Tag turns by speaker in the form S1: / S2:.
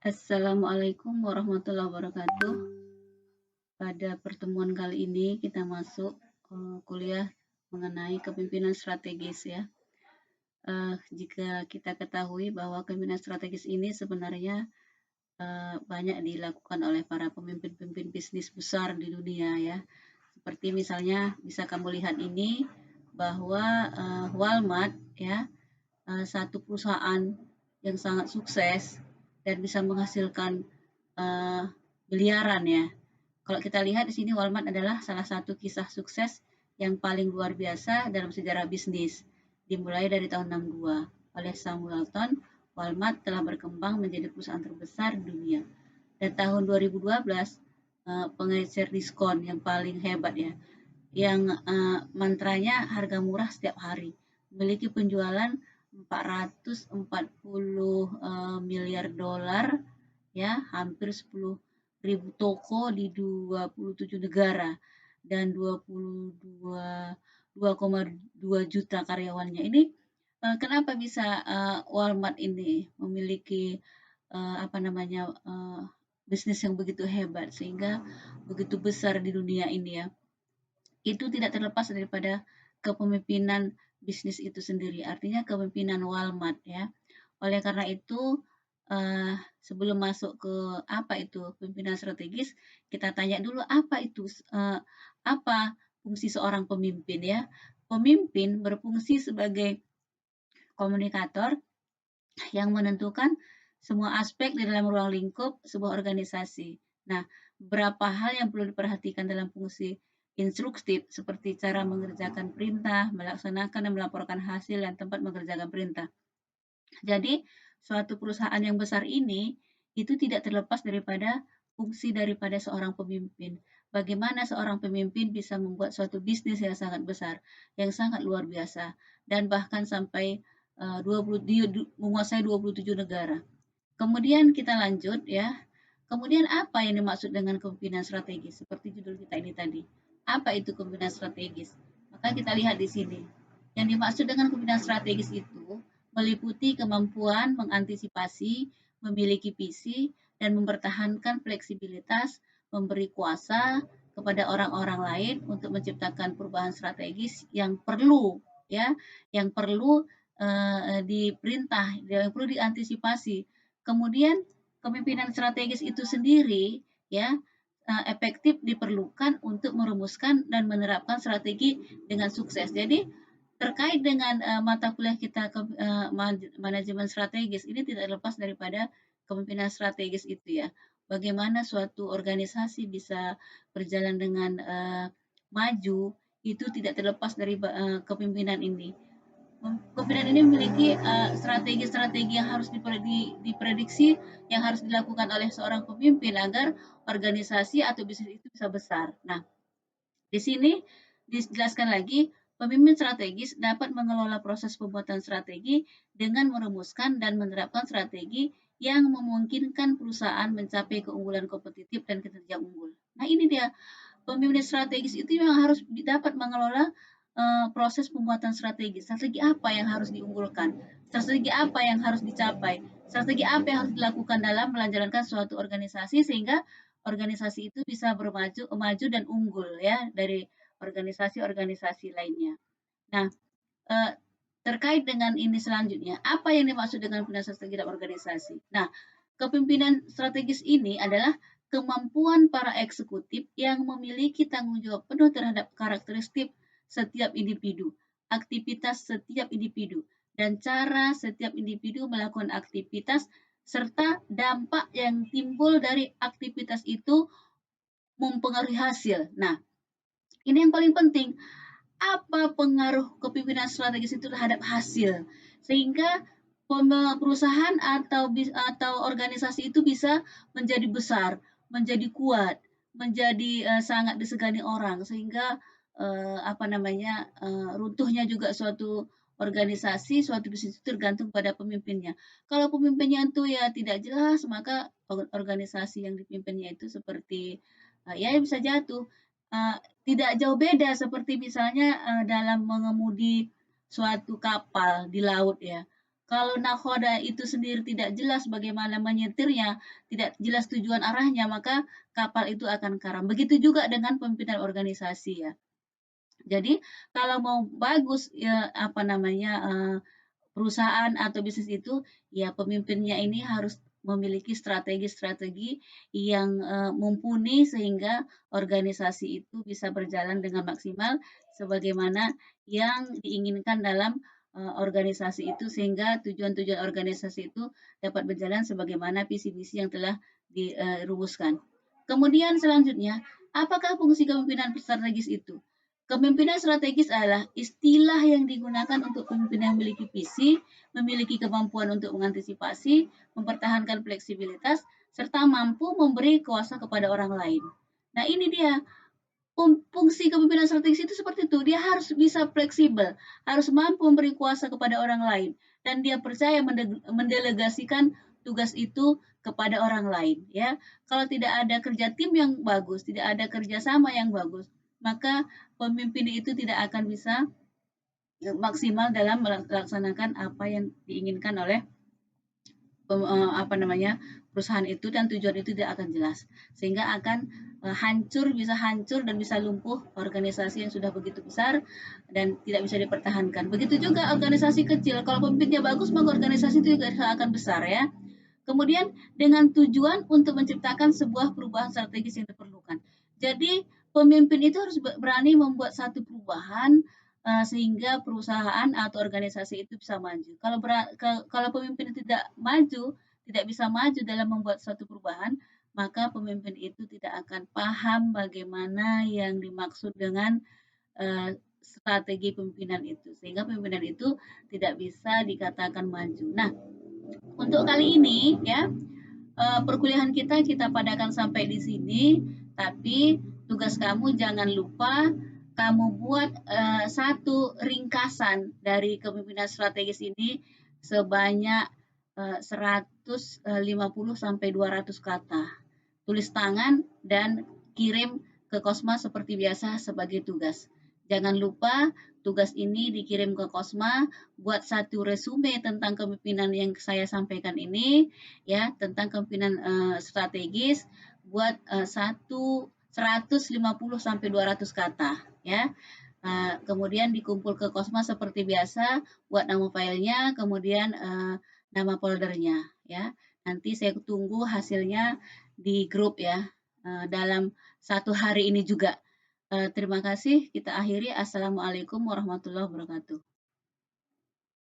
S1: Assalamualaikum warahmatullahi wabarakatuh. Pada pertemuan kali ini kita masuk kuliah mengenai kepemimpinan strategis ya. Jika kita ketahui bahwa kepemimpinan strategis ini sebenarnya banyak dilakukan oleh para pemimpin-pemimpin bisnis besar di dunia ya. Seperti misalnya bisa kamu lihat ini bahwa Walmart ya, satu perusahaan yang sangat sukses dan bisa menghasilkan miliaran ya. Kalau kita lihat di sini Walmart adalah salah satu kisah sukses yang paling luar biasa dalam sejarah bisnis. Dimulai dari tahun 62 oleh Sam Walton, Walmart telah berkembang menjadi perusahaan terbesar di dunia. Dan tahun 2012 pengecer diskon yang paling hebat ya, yang mantranya harga murah setiap hari, memiliki penjualan 440 miliar dolar ya, hampir 10.000 toko di 27 negara dan 2,2 juta karyawannya. Ini kenapa bisa Walmart ini memiliki bisnis yang begitu hebat sehingga begitu besar di dunia ini ya. Itu tidak terlepas daripada kepemimpinan bisnis itu sendiri, artinya kepemimpinan Walmart ya. Oleh karena itu sebelum masuk ke apa itu pemimpinan strategis, kita tanya dulu apa fungsi seorang pemimpin ya. Pemimpin berfungsi sebagai komunikator yang menentukan semua aspek di dalam ruang lingkup sebuah organisasi. Nah, beberapa hal yang perlu diperhatikan dalam fungsi instruktif seperti cara mengerjakan perintah, melaksanakan dan melaporkan hasil dan tempat mengerjakan perintah. Jadi, suatu perusahaan yang besar ini itu tidak terlepas daripada fungsi daripada seorang pemimpin. Bagaimana seorang pemimpin bisa membuat suatu bisnis yang sangat besar, yang sangat luar biasa, dan bahkan sampai menguasai 27 negara. Kemudian kita lanjut ya. Kemudian apa yang dimaksud dengan kepemimpinan strategis? Seperti judul kita ini tadi. Apa itu kepemimpinan strategis? Maka kita lihat di sini. Yang dimaksud dengan kepemimpinan strategis itu meliputi kemampuan mengantisipasi, memiliki visi, dan mempertahankan fleksibilitas, memberi kuasa kepada orang-orang lain untuk menciptakan perubahan strategis yang perlu ya, yang perlu diperintah, yang perlu diantisipasi. Kemudian kepemimpinan strategis itu sendiri ya efektif diperlukan untuk merumuskan dan menerapkan strategi dengan sukses. Jadi terkait dengan mata kuliah kita manajemen strategis ini tidak lepas daripada kepemimpinan strategis itu ya. Bagaimana suatu organisasi bisa berjalan dengan maju itu tidak terlepas dari kepemimpinan ini. Kepemimpinan ini memiliki strategi-strategi yang harus diprediksi, yang harus dilakukan oleh seorang pemimpin agar organisasi atau bisnis itu bisa besar. Nah, di sini dijelaskan lagi, pemimpin strategis dapat mengelola proses pembuatan strategi dengan merumuskan dan menerapkan strategi yang memungkinkan perusahaan mencapai keunggulan kompetitif dan kinerja unggul. Nah, ini dia pemimpin strategis itu memang harus dapat mengelola proses pembuatan strategi apa yang harus diunggulkan, strategi apa yang harus dicapai, strategi apa yang harus dilakukan dalam menjalankan suatu organisasi sehingga organisasi itu bisa maju dan unggul ya dari organisasi-organisasi lainnya. Nah, terkait dengan ini selanjutnya, apa yang dimaksud dengan pimpinan strategi dalam organisasi? Nah, kepemimpinan strategis ini adalah kemampuan para eksekutif yang memiliki tanggung jawab penuh terhadap karakteristik setiap individu, aktivitas setiap individu, dan cara setiap individu melakukan aktivitas serta dampak yang timbul dari aktivitas itu mempengaruhi hasil. Nah, ini yang paling penting. Apa pengaruh kepemimpinan strategis itu terhadap hasil? Sehingga perusahaan atau organisasi itu bisa menjadi besar, menjadi kuat, menjadi sangat disegani orang sehingga runtuhnya juga suatu organisasi, suatu bisnis itu tergantung pada pemimpinnya. Kalau pemimpinnya itu ya tidak jelas, maka organisasi yang dipimpinnya itu seperti ya bisa jatuh. Tidak jauh beda seperti misalnya dalam mengemudi suatu kapal di laut ya. Kalau nakhoda itu sendiri tidak jelas bagaimana menyetirnya, tidak jelas tujuan arahnya, maka kapal itu akan karam. Begitu juga dengan pimpinan organisasi ya. Jadi kalau mau bagus ya apa namanya perusahaan atau bisnis itu ya pemimpinnya ini harus memiliki strategi-strategi yang mumpuni sehingga organisasi itu bisa berjalan dengan maksimal sebagaimana yang diinginkan dalam organisasi itu sehingga tujuan-tujuan organisasi itu dapat berjalan sebagaimana visi misi yang telah dirumuskan. Kemudian selanjutnya, apakah fungsi kepemimpinan strategis itu? Kepemimpinan strategis adalah istilah yang digunakan untuk pemimpin yang memiliki visi, memiliki kemampuan untuk mengantisipasi, mempertahankan fleksibilitas, serta mampu memberi kuasa kepada orang lain. Nah, ini dia fungsi kepemimpinan strategis itu seperti itu. Dia harus bisa fleksibel, harus mampu memberi kuasa kepada orang lain, dan dia percaya mendelegasikan tugas itu kepada orang lain. Ya, kalau tidak ada kerja tim yang bagus, tidak ada kerjasama yang bagus, maka pemimpin itu tidak akan bisa maksimal dalam melaksanakan apa yang diinginkan oleh apa namanya perusahaan itu dan tujuan itu tidak akan jelas sehingga akan bisa hancur dan bisa lumpuh organisasi yang sudah begitu besar dan tidak bisa dipertahankan. Begitu juga organisasi kecil, kalau pemimpinnya bagus maka organisasi itu juga akan besar ya. Kemudian dengan tujuan untuk menciptakan sebuah perubahan strategis yang diperlukan. Jadi pemimpin itu harus berani membuat satu perubahan sehingga perusahaan atau organisasi itu bisa maju. Kalau pemimpin tidak maju, tidak bisa maju dalam membuat suatu perubahan, maka pemimpin itu tidak akan paham bagaimana yang dimaksud dengan strategi pemimpinan itu, sehingga pemimpinan itu tidak bisa dikatakan maju. Nah, untuk kali ini ya perkuliahan kita padakan sampai di sini, tapi tugas kamu jangan lupa kamu buat satu ringkasan dari kepemimpinan strategis ini sebanyak 150 sampai 200 kata. Tulis tangan dan kirim ke Kosma seperti biasa sebagai tugas. Jangan lupa tugas ini dikirim ke Kosma, buat satu resume tentang kepemimpinan yang saya sampaikan ini, ya tentang kepemimpinan strategis, buat 150 sampai 200 kata, ya. Kemudian dikumpul ke Kosma seperti biasa, buat nama filenya, kemudian nama foldernya, ya. Nanti saya tunggu hasilnya di grup ya dalam satu hari ini juga. Terima kasih. Kita akhiri. Assalamualaikum warahmatullahi wabarakatuh.